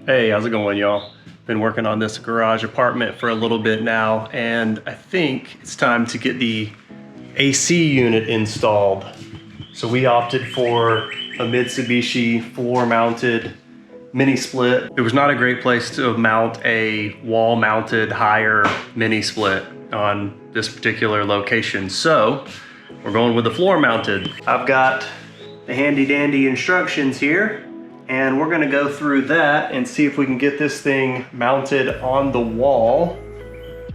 Hey, how's it going, y'all? Been working on this garage apartment for a little bit now, and I think it's time to get the AC unit installed. So we opted for a Mitsubishi floor-mounted mini split. It was not a great place to mount a wall-mounted higher mini split on this particular location. So we're going with the floor-mounted. I've got the handy-dandy instructions here, and we're gonna go through that and see if we can get this thing mounted on the wall.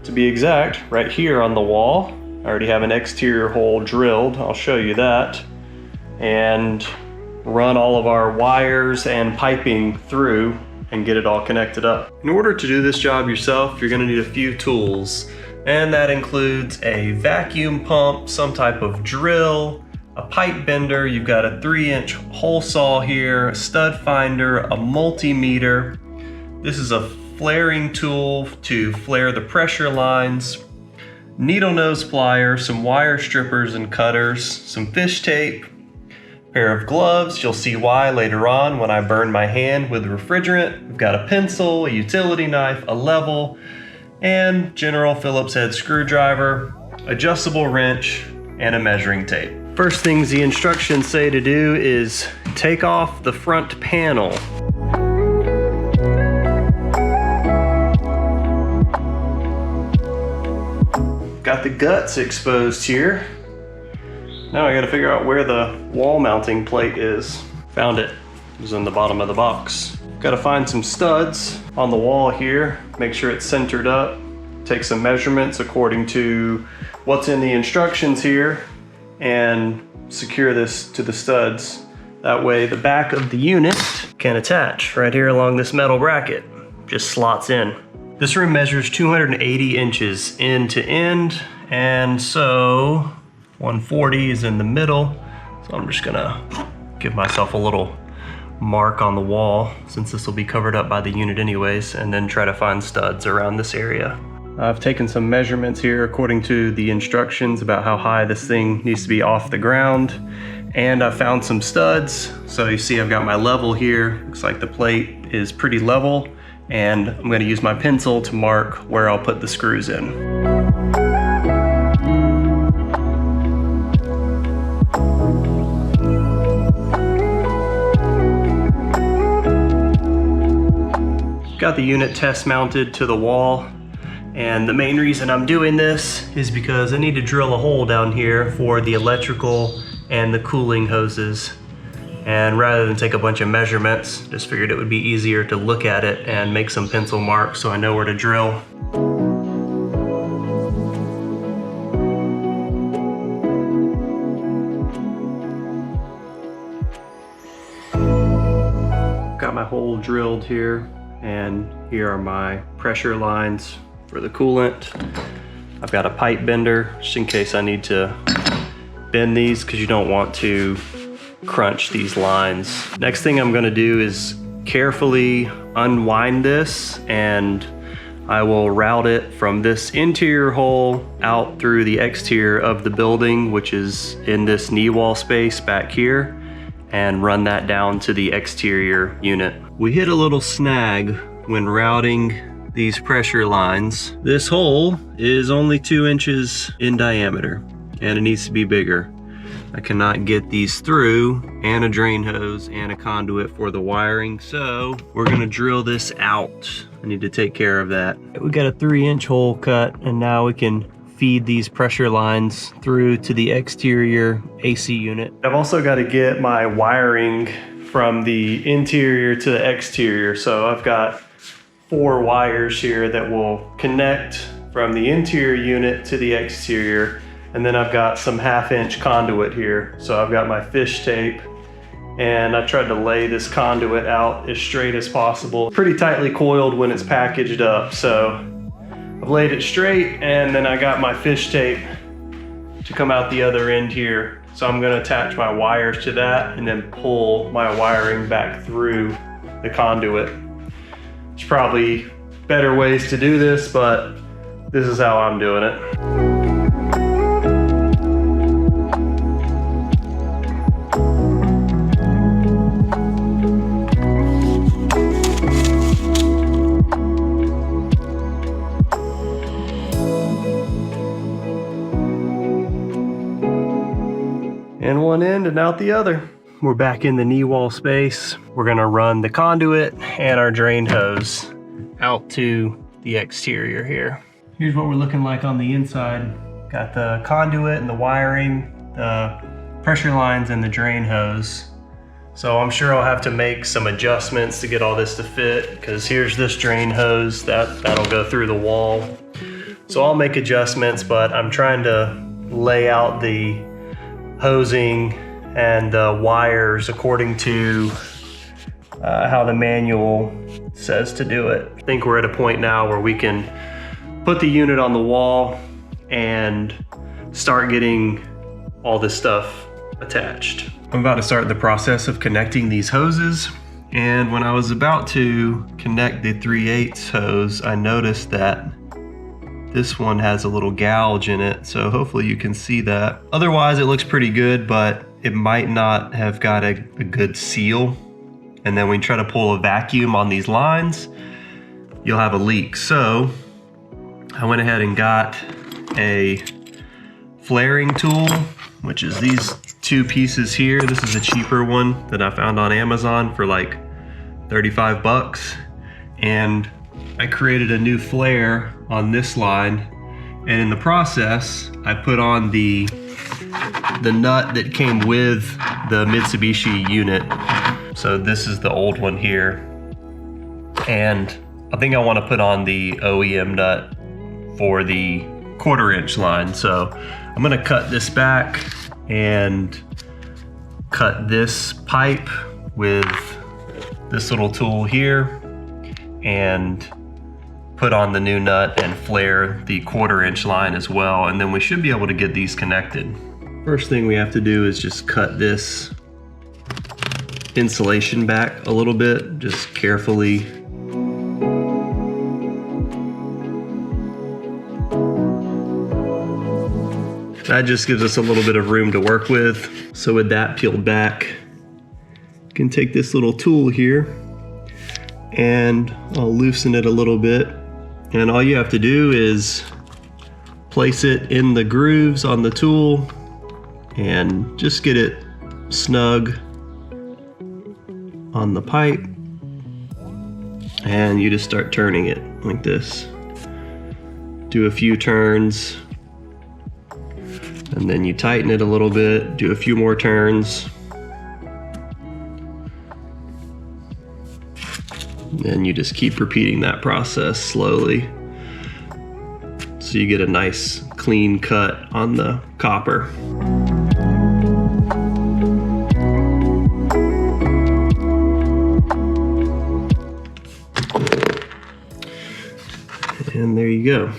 To be exact, right here on the wall. I already have an exterior hole drilled. I'll show you that. And run all of our wires and piping through and get it all connected up. In order to do this job yourself, you're gonna need a few tools. And that includes a vacuum pump, some type of drill, a pipe bender, you've got a 3-inch hole saw here, a stud finder, a multimeter. This is a flaring tool to flare the pressure lines, needle nose plier, some wire strippers and cutters, some fish tape, pair of gloves. You'll see why later on when I burn my hand with refrigerant. We've got a pencil, a utility knife, a level, and general Phillips head screwdriver, adjustable wrench, and a measuring tape. First things the instructions say to do is take off the front panel. Got the guts exposed here. Now I gotta figure out where the wall mounting plate is. Found it. It was in the bottom of the box. Gotta find some studs on the wall here. Make sure it's centered up. Take some measurements according to what's in the instructions here and secure this to the studs. That way the back of the unit can attach right here along this metal bracket. Just slots in. This room measures 280 inches end to end, and so 140 is in the middle. So I'm just gonna give myself a little mark on the wall since this will be covered up by the unit anyways, and then try to find studs around this area. I've taken some measurements here according to the instructions about how high this thing needs to be off the ground. And I found some studs. So you see I've got my level here. Looks like the plate is pretty level. And I'm gonna use my pencil to mark where I'll put the screws in. Got the unit test mounted to the wall. And the main reason I'm doing this is because I need to drill a hole down here for the electrical and the cooling hoses. And rather than take a bunch of measurements, just figured it would be easier to look at it and make some pencil marks so I know where to drill. Got my hole drilled here, and here are my pressure lines for the coolant. I've got a pipe bender just in case I need to bend these because you don't want to crunch these lines. Next thing I'm gonna do is carefully unwind this, and I will route it from this interior hole out through the exterior of the building, which is in this knee wall space back here, and run that down to the exterior unit. We hit a little snag when routing these pressure lines. This hole is only 2 inches in diameter and it needs to be bigger. I cannot get these through, and a drain hose and a conduit for the wiring, so we're gonna drill this out. I need to take care of that. We got a 3-inch hole cut, and now we can feed these pressure lines through to the exterior AC unit. I've also got to get my wiring from the interior to the exterior, so I've got 4 wires here that will connect from the interior unit to the exterior. And then I've got some 1/2-inch conduit here. So I've got my fish tape, and I tried to lay this conduit out as straight as possible. Pretty tightly coiled when it's packaged up. So I've laid it straight, and then I got my fish tape to come out the other end here. So I'm gonna attach my wires to that and then pull my wiring back through the conduit. There's probably better ways to do this, but this is how I'm doing it. one end and out the other. We're back in the knee wall space. We're gonna run the conduit and our drain hose out to the exterior here. Here's what we're looking like on the inside. Got the conduit and the wiring, the pressure lines and the drain hose. So I'm sure I'll have to make some adjustments to get all this to fit, because here's this drain hose that'll go through the wall. So I'll make adjustments, but I'm trying to lay out the hosing and the wires according to how the manual says to do it. I think we're at a point now where we can put the unit on the wall and start getting all this stuff attached. I'm about to start the process of connecting these hoses, and when I was about to connect the 3/8 hose, I noticed that this one has a little gouge in it, so hopefully you can see that. Otherwise it looks pretty good, but it might not have got a good seal. And then when you try to pull a vacuum on these lines, you'll have a leak. So I went ahead and got a flaring tool, which is these 2 pieces here. This is a cheaper one that I found on Amazon for like 35 bucks. And I created a new flare on this line. And in the process, I put on the nut that came with the Mitsubishi unit. So this is the old one here. And I think I want to put on the OEM nut for the 1/4" line. So I'm gonna cut this back and cut this pipe with this little tool here and put on the new nut and flare the 1/4" line as well. And then we should be able to get these connected. First thing we have to do is just cut this insulation back a little bit, just carefully. That just gives us a little bit of room to work with. So with that peeled back, you can take this little tool here and I'll loosen it a little bit. And all you have to do is place it in the grooves on the tool and just get it snug on the pipe. And you just start turning it like this. Do a few turns. And then you tighten it a little bit, do a few more turns. And you just keep repeating that process slowly. So you get a nice clean cut on the copper. And there you go.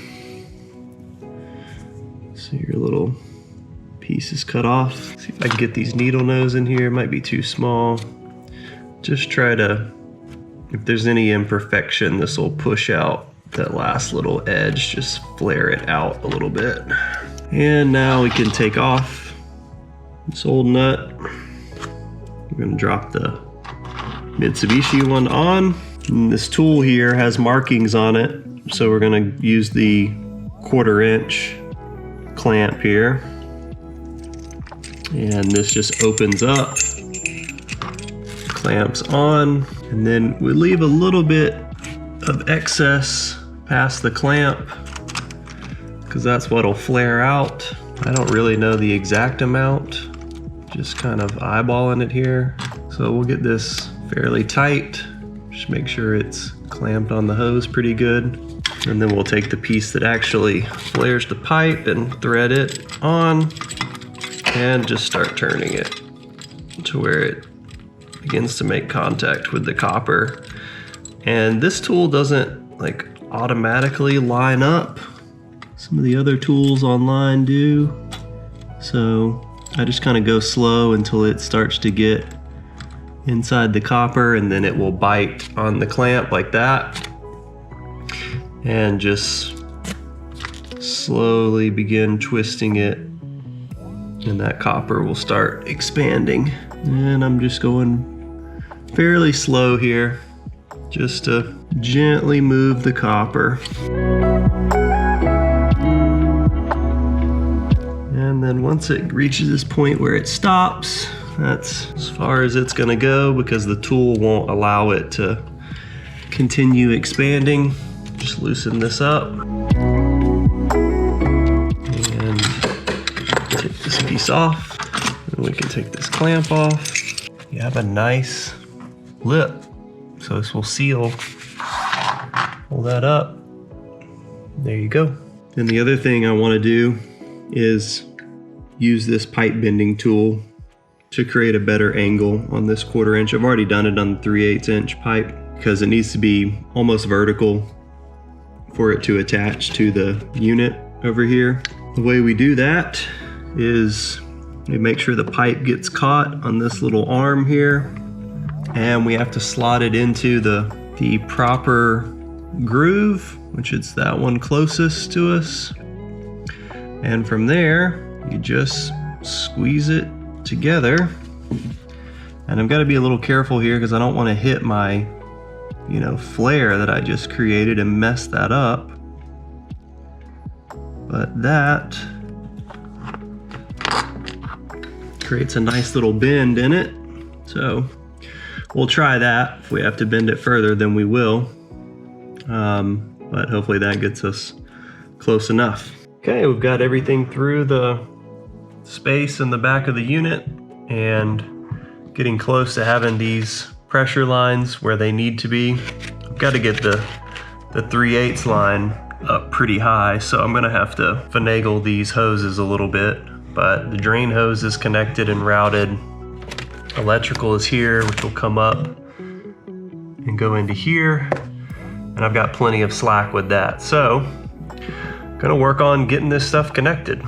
So your little piece is cut off. See if I can get these needle nose in here. It might be too small. Just try to, if there's any imperfection, this will push out that last little edge. Just flare it out a little bit. And now we can take off this old nut. We're gonna drop the Mitsubishi one on. And this tool here has markings on it. So we're gonna use the 1/4" clamp here. And this just opens up, clamps on, and then we leave a little bit of excess past the clamp because that's what'll flare out. I don't really know the exact amount, just kind of eyeballing it here. So we'll get this fairly tight, just make sure it's clamped on the hose pretty good. And then we'll take the piece that actually flares the pipe and thread it on and just start turning it to where it begins to make contact with the copper. And this tool doesn't like automatically line up. Some of the other tools online do. So I just kind of go slow until it starts to get inside the copper, and then it will bite on the clamp like that. And just slowly begin twisting it, and that copper will start expanding. And I'm just going fairly slow here, just to gently move the copper. And And then once it reaches this point where it stops, that's as far as it's gonna go because the tool won't allow it to continue expanding. Just loosen this up. And take this piece off. And we can take this clamp off. You have a nice lip. So this will seal. Pull that up. There you go. And the other thing I want to do is use this pipe bending tool to create a better angle on this 1/4 inch. I've already done it on the 3/8 inch pipe because it needs to be almost vertical for it to attach to the unit over here. The way we do that is we make sure the pipe gets caught on this little arm here, and we have to slot it into the proper groove, which is that one closest to us. And from there, you just squeeze it together. And I've got to be a little careful here because I don't want to hit my, flare that I just created and mess that up. But that creates a nice little bend in it. So we'll try that. If we have to bend it further, then we will. But hopefully that gets us close enough. Okay, we've got everything through the space in the back of the unit and getting close to having these pressure lines where they need to be. I've got to get the 3/8 line up pretty high, so I'm gonna have to finagle these hoses a little bit, but the drain hose is connected and routed. Electrical is here, which will come up and go into here. And I've got plenty of slack with that. So, gonna work on getting this stuff connected.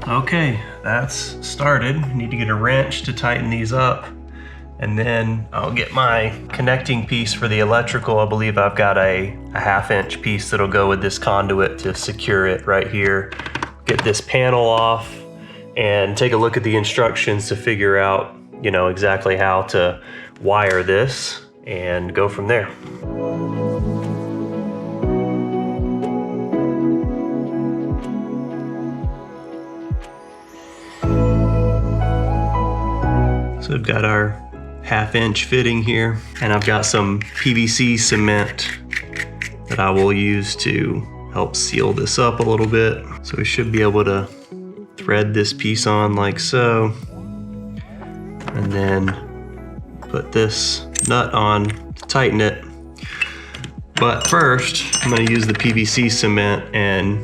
Okay, that's started. I need to get a wrench to tighten these up. And then I'll get my connecting piece for the electrical. I believe I've got a 1/2 inch piece that'll go with this conduit to secure it right here. Get this panel off and take a look at the instructions to figure out, exactly how to wire this and go from there. So we've got our 1/2 inch fitting here, and I've got some PVC cement that I will use to help seal this up a little bit. So we should be able to thread this piece on like so, and then put this nut on to tighten it. But first, I'm gonna use the PVC cement and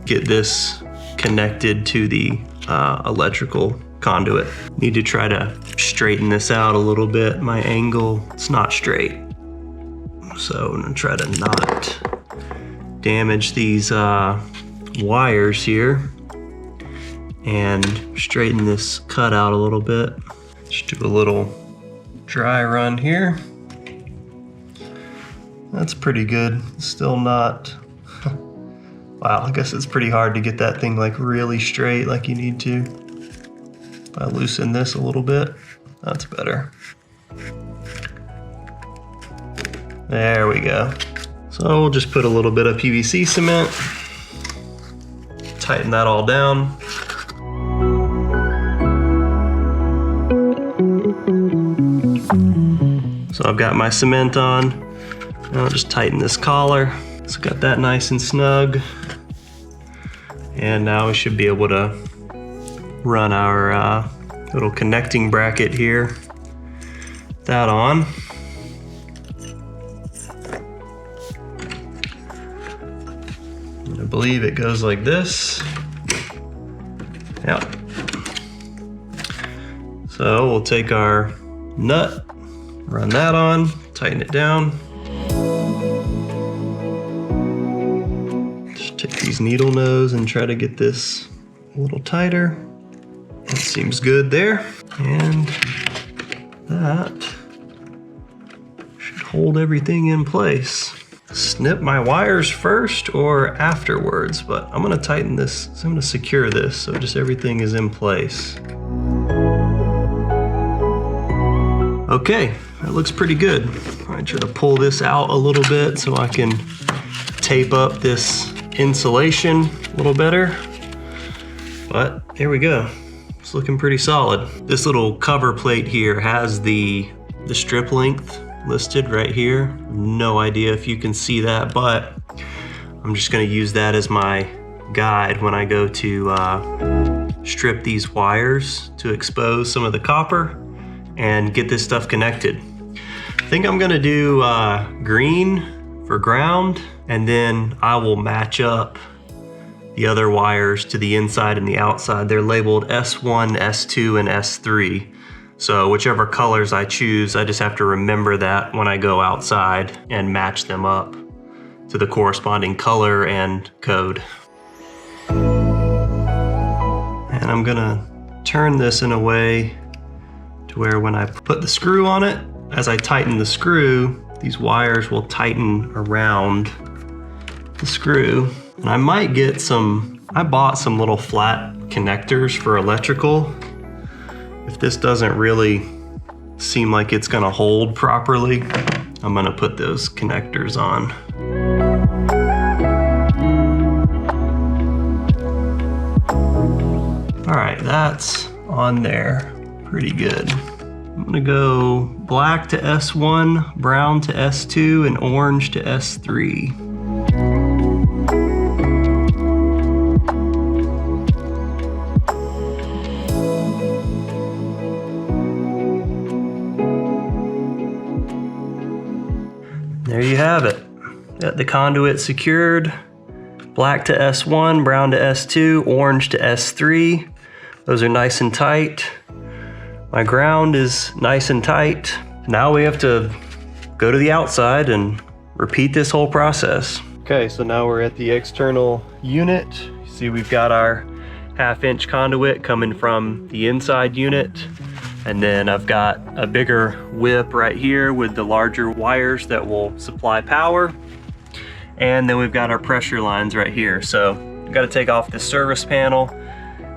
get this connected to the electrical conduit. Need to try to straighten this out a little bit. My angle, it's not straight. So I'm gonna try to not damage these wires here and straighten this cut out a little bit. Just do a little dry run here. That's pretty good. Still not, wow, I guess it's pretty hard to get that thing like really straight like you need to. If I loosen this a little bit, that's better. There we go. So we'll just put a little bit of PVC cement, tighten that all down. So I've got my cement on. Now I'll just tighten this collar. So got that nice and snug. And now we should be able to run our little connecting bracket here. That on. And I believe it goes like this. Yep. So we'll take our nut, run that on, tighten it down. Just take these needle nose and try to get this a little tighter. That seems good there. And that should hold everything in place. Snip my wires first or afterwards, but I'm gonna tighten this, so I'm gonna secure this so just everything is in place. Okay, that looks pretty good. I try to pull this out a little bit so I can tape up this insulation a little better. But there we go. It's looking pretty solid. This little cover plate here has the strip length listed right here. No idea if you can see that, but I'm just gonna use that as my guide when I go to strip these wires to expose some of the copper and get this stuff connected. I think I'm gonna do green for ground, and then I will match up the other wires to the inside and the outside. They're labeled S1, S2, and S3. So whichever colors I choose, I just have to remember that when I go outside and match them up to the corresponding color and code. And I'm gonna turn this in a way to where when I put the screw on it, as I tighten the screw, these wires will tighten around the screw. And I might get I bought some little flat connectors for electrical. If this doesn't really seem like it's gonna hold properly, I'm gonna put those connectors on. All right, that's on there, pretty good. I'm gonna go black to S1, brown to S2, and orange to S3. There you have it. Got the conduit secured. Black to S1, brown to S2, orange to S3. Those are nice and tight. My ground is nice and tight. Now we have to go to the outside and repeat this whole process. Okay, so now we're at the external unit. You see we've got our 1/2-inch conduit coming from the inside unit. And then I've got a bigger whip right here with the larger wires that will supply power. And then we've got our pressure lines right here. So we've got to take off this service panel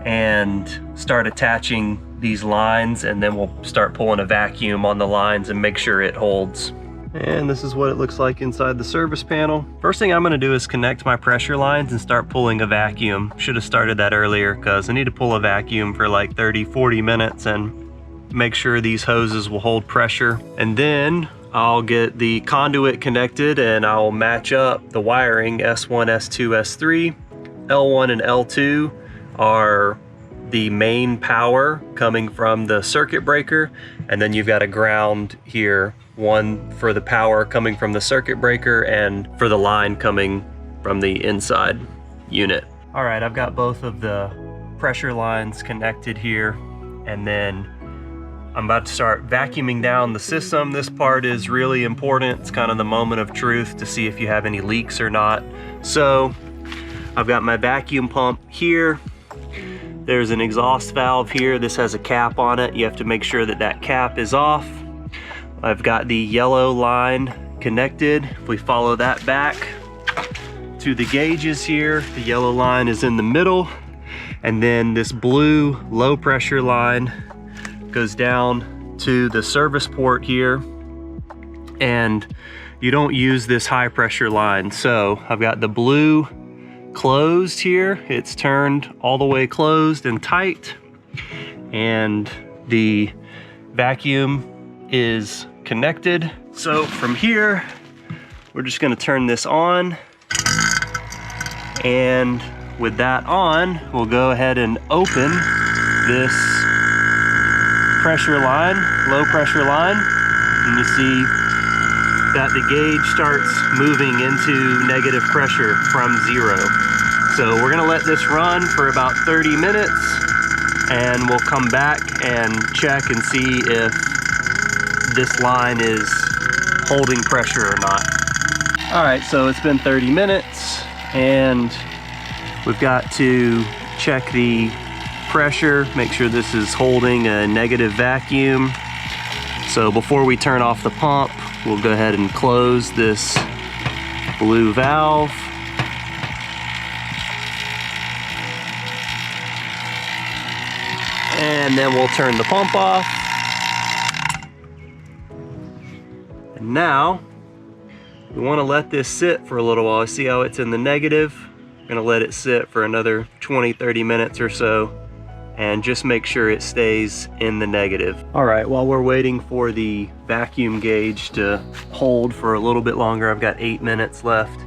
and start attaching these lines, and then we'll start pulling a vacuum on the lines and make sure it holds. And this is what it looks like inside the service panel. First thing I'm gonna do is connect my pressure lines and start pulling a vacuum. Should have started that earlier because I need to pull a vacuum for like 30-40 minutes and make sure these hoses will hold pressure. And then I'll get the conduit connected and I'll match up the wiring S1, S2, S3. L1 and L2 are the main power coming from the circuit breaker, and then you've got a ground here, one for the power coming from the circuit breaker and for the line coming from the inside unit. All right, I've got both of the pressure lines connected here, and then I'm about to start vacuuming down the system. This part is really important. It's kind of the moment of truth to see if you have any leaks or not. So I've got my vacuum pump here. There's an exhaust valve here. This has a cap on it. You have to make sure that that cap is off. I've got the yellow line connected. If we follow that back to the gauges here, the yellow line is in the middle. And then this blue low pressure line goes down to the service port here. And you don't use this high pressure line. So I've got the blue closed here. It's turned all the way closed and tight. And the vacuum is connected. So from here, we're just gonna turn this on. And with that on, we'll go ahead and open this pressure line, low pressure line. And you see that the gauge starts moving into negative pressure from 0. So we're gonna let this run for about 30 minutes and we'll come back and check and see if this line is holding pressure or not. All right, so it's been 30 minutes and we've got to check the pressure, make sure this is holding a negative vacuum. So before we turn off the pump, we'll go ahead and close this blue valve. And then we'll turn the pump off. Now, we want to let this sit for a little while. See how it's in the negative? I'm gonna let it sit for another 20-30 minutes or so and just make sure it stays in the negative. All right, while we're waiting for the vacuum gauge to hold for a little bit longer, I've got 8 minutes left.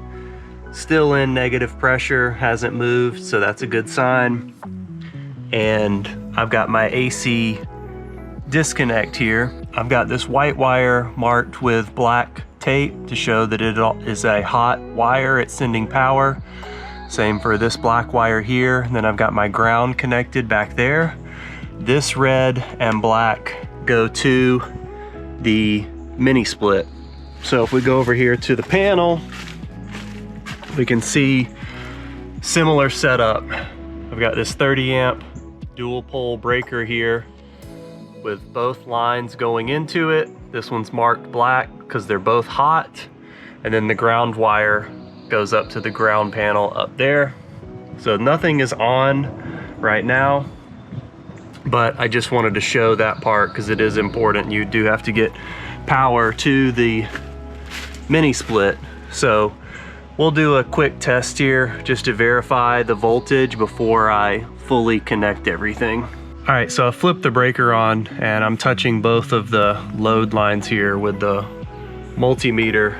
Still in negative pressure, hasn't moved, so that's a good sign. And I've got my AC disconnect here. I've got this white wire marked with black tape to show that it is a hot wire, it's sending power. Same for this black wire here. And then I've got my ground connected back there. This red and black go to the mini split. So if we go over here to the panel, we can see similar setup. I've got this 30 amp dual pole breaker here with both lines going into it. This one's marked black because they're both hot. And then the ground wire goes up to the ground panel up there. So nothing is on right now, but I just wanted to show that part because it is important. You do have to get power to the mini split. So we'll do a quick test here just to verify the voltage before I fully connect everything. All right, so I flipped the breaker on and I'm touching both of the load lines here with the multimeter,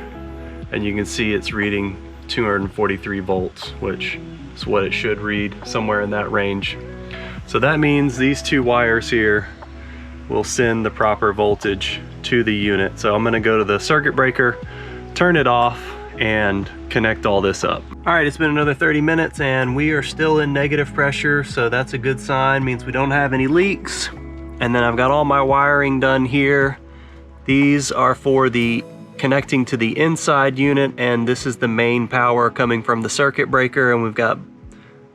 and you can see it's reading 243 volts, which is what it should read, somewhere in that range. So that means these two wires here will send the proper voltage to the unit. So I'm gonna go to the circuit breaker, turn it off, and connect all this up. All right, it's been another 30 minutes and we are still in negative pressure, so that's a good sign, means we don't have any leaks. And then I've got all my wiring done here. These are for the connecting to the inside unit, and this is the main power coming from the circuit breaker, and we've got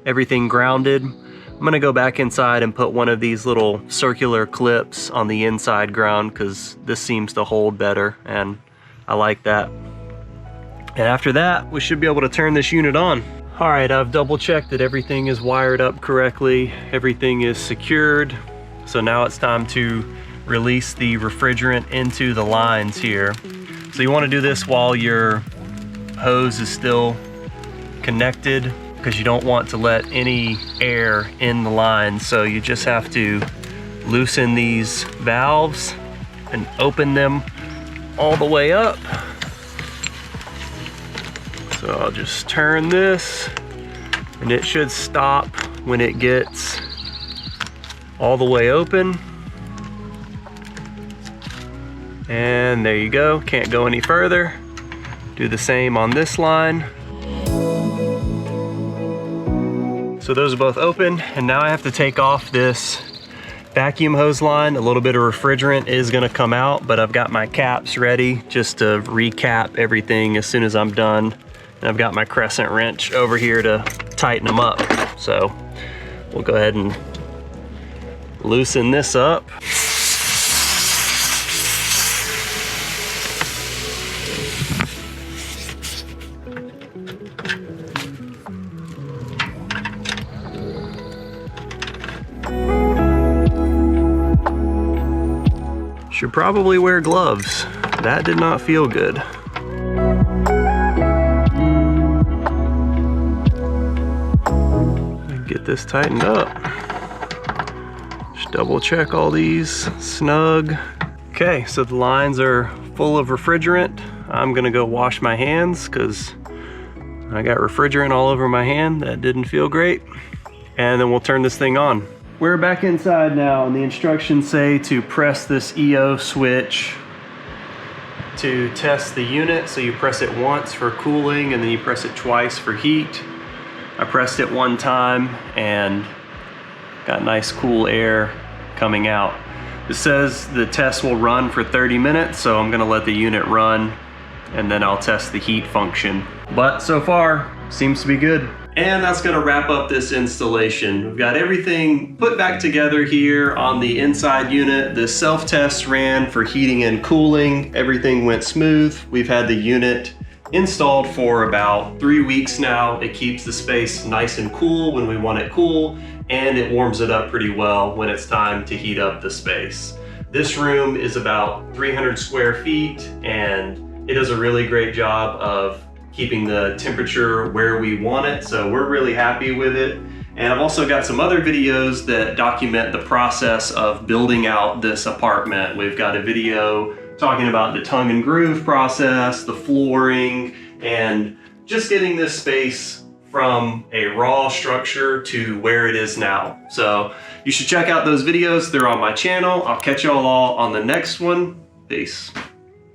everything grounded. I'm gonna go back inside and put one of these little circular clips on the inside ground because this seems to hold better and I like that. And after that, we should be able to turn this unit on. All right, I've double checked that everything is wired up correctly. Everything is secured. So now it's time to release the refrigerant into the lines here. So you want to do this while your hose is still connected because you don't want to let any air in the line. So you just have to loosen these valves and open them all the way up. So I'll just turn this and it should stop when it gets all the way open. And there you go, can't go any further. Do the same on this line. So those are both open, and now I have to take off this vacuum hose line. A little bit of refrigerant is gonna come out, but I've got my caps ready just to recap everything as soon as I'm done. And I've got my crescent wrench over here to tighten them up. So we'll go ahead and loosen this up. Should probably wear gloves. That did not feel good. Get this tightened up. Just double check all these, snug. Okay, so the lines are full of refrigerant. I'm gonna go wash my hands because I got refrigerant all over my hand. That didn't feel great. And then we'll turn this thing on. We're back inside now, and the instructions say to press this EO switch to test the unit. So you press it once for cooling and then you press it twice for heat. I pressed it one time and got nice cool air coming out. It says the test will run for 30 minutes, so I'm gonna let the unit run and then I'll test the heat function. But so far, seems to be good. And that's gonna wrap up this installation. We've got everything put back together here on the inside unit. The self-test ran for heating and cooling. Everything went smooth. We've had the unit installed for about 3 weeks now. It keeps the space nice and cool when we want it cool, and it warms it up pretty well when it's time to heat up the space. This room is about 300 square feet, and it does a really great job of keeping the temperature where we want it, so we're really happy with it. And I've also got some other videos that document the process of building out this apartment. We've got a video talking about the tongue and groove process, the flooring, and just getting this space from a raw structure to where it is now. So you should check out those videos. They're on my channel. I'll catch y'all all on the next one. Peace.